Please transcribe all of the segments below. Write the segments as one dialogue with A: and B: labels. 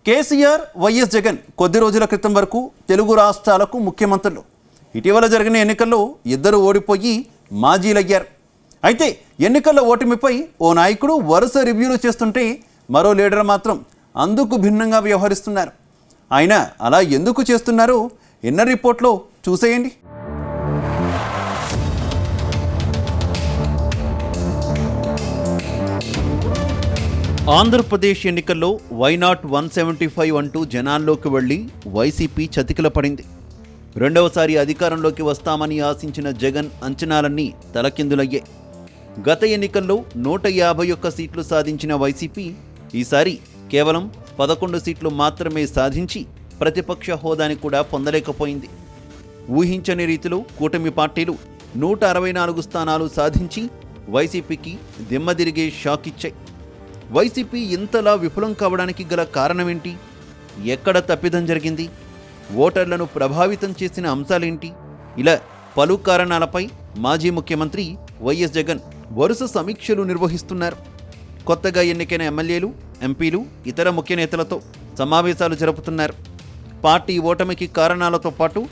A: KCR, YS Jagan కొద్ది రోజుల క్రితం వరకు తెలుగు రాష్ట్రాలకు ముఖ్యమంత్రులు. ఇటీవల జరిగిన ఎన్నికల్లో ఇద్దరు ఓడిపోయి మాజీలయ్యారు. అయితే ఎన్నికల్లో ఓటమిపై ఓ నాయకుడు వరుస రివ్యూలు చేస్తుంటే మరో లీడర్ మాత్రం అందుకు భిన్నంగా వ్యవహరిస్తున్నారు. ఆయన అలా ఎందుకు చేస్తున్నారో ఇన్నర్ రిపోర్ట్లో చూసేయండి. ఆంధ్రప్రదేశ్ ఎన్నికల్లో వైనాట్ 175 అంటూ జనాల్లోకి వెళ్లి వైసీపీ చతికిల పడింది. రెండవసారి అధికారంలోకి వస్తామని ఆశించిన జగన్ అంచనాలన్నీ తలకిందులయ్యాయి. గత ఎన్నికల్లో 151 సీట్లు సాధించిన వైసీపీ ఈసారి కేవలం 11 సీట్లు మాత్రమే సాధించి ప్రతిపక్ష హోదాని కూడా పొందలేకపోయింది. ఊహించని రీతిలో కూటమి పార్టీలు 164 స్థానాలు సాధించి వైసీపీకి దిమ్మదిరిగే షాక్ ఇచ్చాయి. వైసీపీ ఇంతలా విఫలం కావడానికి గల కారణమేంటి? ఎక్కడ తప్పిదం జరిగింది? ఓటర్లను ప్రభావితం చేసిన అంశాలేంటి? ఇలా పలు కారణాలపై మాజీ ముఖ్యమంత్రి వైఎస్ జగన్ వరుస సమీక్షలు నిర్వహిస్తున్నారు. కొత్తగా ఎన్నికైన ఎమ్మెల్యేలు, ఎంపీలు, ఇతర ముఖ్య నేతలతో సమావేశాలు జరుపుతున్నారు. పార్టీ ఓటమికి కారణాలతో పాటు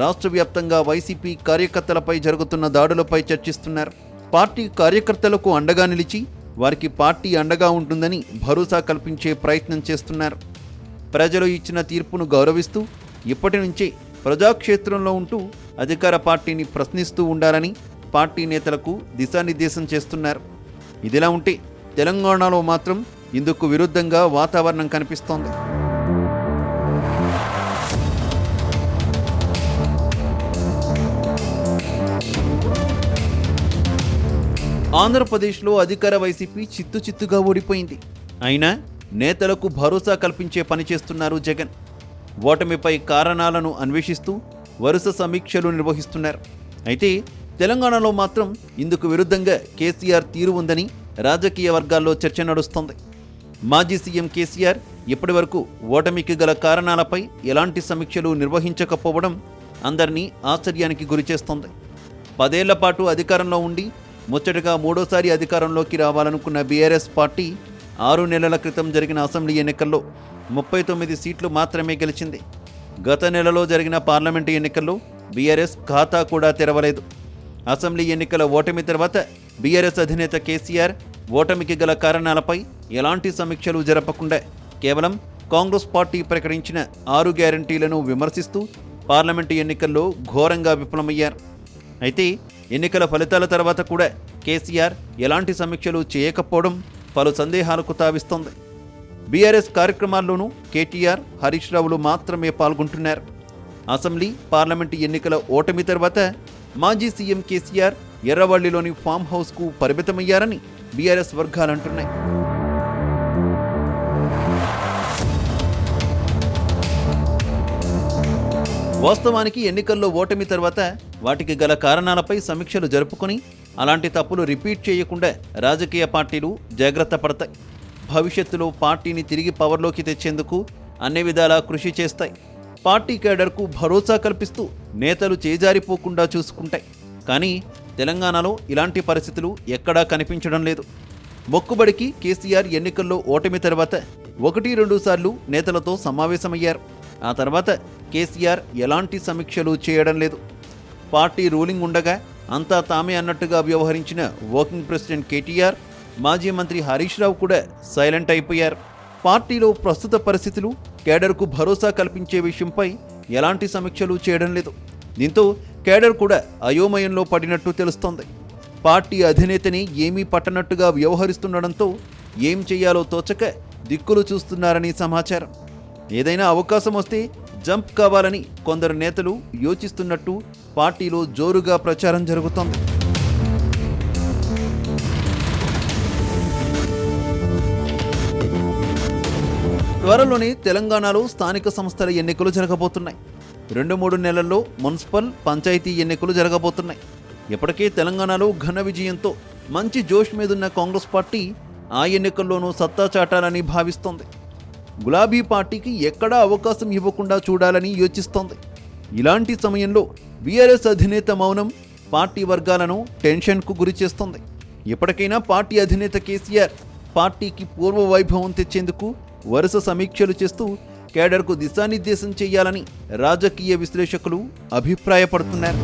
A: రాష్ట్ర వ్యాప్తంగా వైసీపీ కార్యకర్తలపై జరుగుతున్న దాడులపై చర్చిస్తున్నారు. పార్టీ కార్యకర్తలకు అండగా నిలిచి వారికి పార్టీ అండగా ఉంటుందని భరోసా కల్పించే ప్రయత్నం చేస్తున్నారు. ప్రజలు ఇచ్చిన తీర్పును గౌరవిస్తూ ఇప్పటి నుంచే ప్రజాక్షేత్రంలో ఉంటూ అధికార పార్టీని ప్రశ్నిస్తూ ఉండాలని పార్టీ నేతలకు దిశానిర్దేశం చేస్తున్నారు. ఇదిలా ఉంటే తెలంగాణలో మాత్రం ఇందుకు విరుద్ధంగా వాతావరణం కనిపిస్తోంది. ఆంధ్రప్రదేశ్లో అధికార వైసీపీ చిత్తుచిత్తుగా ఓడిపోయింది. అయినా నేతలకు భరోసా కల్పించే పని చేస్తున్నారు జగన్. ఓటమిపై కారణాలను అన్వేషిస్తూ వరుస సమీక్షలు నిర్వహిస్తున్నారు. అయితే తెలంగాణలో మాత్రం ఇందుకు విరుద్ధంగా కేసీఆర్ తీరు ఉందని రాజకీయ వర్గాల్లో చర్చ నడుస్తోంది. మాజీ సీఎం కేసీఆర్ ఇప్పటి వరకు ఓటమికి గల కారణాలపై ఎలాంటి సమీక్షలు నిర్వహించకపోవడం అందరినీ ఆశ్చర్యానికి గురిచేస్తోంది. 10 ఏళ్ల పాటు అధికారంలో ఉండి ముచ్చటగా మూడోసారి అధికారంలోకి రావాలనుకున్న బీఆర్ఎస్ పార్టీ 6 నెలల క్రితం జరిగిన అసెంబ్లీ ఎన్నికల్లో 39 సీట్లు మాత్రమే గెలిచింది. గత నెలలో జరిగిన పార్లమెంటు ఎన్నికల్లో బీఆర్ఎస్ ఖాతా కూడా తెరవలేదు. అసెంబ్లీ ఎన్నికల ఓటమి తర్వాత బీఆర్ఎస్ అధినేత కేసీఆర్ ఓటమికి గల కారణాలపై ఎలాంటి సమీక్షలు జరపకుండా కేవలం కాంగ్రెస్ పార్టీ ప్రకటించిన 6 గ్యారంటీలను విమర్శిస్తూ పార్లమెంటు ఎన్నికల్లో ఘోరంగా విఫలమయ్యారు. అయితే ఎన్నికల ఫలితాల తర్వాత కూడా కేసీఆర్ ఎలాంటి సమీక్షలు చేయకపోవడం పలు సందేహాలకు తావిస్తోంది. బీఆర్ఎస్ కార్యక్రమాల్లోనూ కేటీఆర్, హరీష్ రావులు మాత్రమే పాల్గొంటున్నారు. అసెంబ్లీ, పార్లమెంటు ఎన్నికల ఓటమి తర్వాత మాజీ సీఎం కేసీఆర్ ఎర్రవల్లిలోని ఫామ్ హౌస్కు పరిమితమయ్యారని బీఆర్ఎస్ వర్గాలంటున్నాయి. వాస్తవానికి ఎన్నికల్లో ఓటమి తర్వాత వాటికి గల కారణాలపై సమీక్షలు జరుపుకొని అలాంటి తప్పులు రిపీట్ చేయకుండా రాజకీయ పార్టీలు జాగ్రత్త పడతాయి. భవిష్యత్తులో పార్టీని తిరిగి పవర్లోకి తెచ్చేందుకు అన్ని విధాలా కృషి చేస్తాయి. పార్టీ కేడర్కు భరోసా కల్పిస్తూ నేతలు చేజారిపోకుండా చూసుకుంటాయి. కానీ తెలంగాణలో ఇలాంటి పరిస్థితులు ఎక్కడా కనిపించడం లేదు. మొక్కుబడికి కేసీఆర్ ఎన్నికల్లో ఓటమి తర్వాత 1-2 సార్లు నేతలతో సమావేశమయ్యారు. ఆ తర్వాత కేసీఆర్ ఎలాంటి సమీక్షలు చేయడం లేదు. పార్టీ రూలింగ్ ఉండగా అంతా తామే అన్నట్టుగా వ్యవహరించిన వర్కింగ్ ప్రెసిడెంట్ కేటీఆర్, మాజీ మంత్రి హరీష్ రావు కూడా సైలెంట్ అయిపోయారు. పార్టీలో ప్రస్తుత పరిస్థితులు కేడర్కు భరోసా కల్పించే విషయంపై ఎలాంటి సమీక్షలు చేయడం లేదు. దీంతో కేడర్ కూడా అయోమయంలో పడినట్టు తెలుస్తోంది. పార్టీ అధినేతని ఏమీ పట్టనట్టుగా వ్యవహరిస్తుండడంతో ఏం చేయాలో తోచక దిక్కులు చూస్తున్నారని సమాచారం. ఏదైనా అవకాశం వస్తే జంప్ కావాలని కొందరు నేతలు యోచిస్తున్నట్టు పార్టీలో జోరుగా ప్రచారం జరుగుతోంది. త్వరలోనే తెలంగాణలో స్థానిక సంస్థల ఎన్నికలు జరగబోతున్నాయి. 2-3 నెలల్లో మున్సిపల్, పంచాయతీ ఎన్నికలు జరగబోతున్నాయి. ఇప్పటికే తెలంగాణలో ఘన విజయంతో మంచి జోష్ మీదున్న కాంగ్రెస్ పార్టీ ఆ ఎన్నికల్లోనూ సత్తా చాటాలని భావిస్తోంది. గులాబీ పార్టీకి ఎక్కడా అవకాశం ఇవ్వకుండా చూడాలని యోచిస్తోంది. ఇలాంటి సమయంలో బీఆర్ఎస్ అధినేత మౌనం పార్టీ వర్గాలను టెన్షన్కు గురి చేస్తోంది. ఇప్పటికైనా పార్టీ అధినేత కేసీఆర్ పార్టీకి పూర్వ వైభవం తెచ్చేందుకు వరుస సమీక్షలు చేస్తూ కేడర్కు దిశానిర్దేశం చేయాలని రాజకీయ విశ్లేషకులు అభిప్రాయపడుతున్నారు.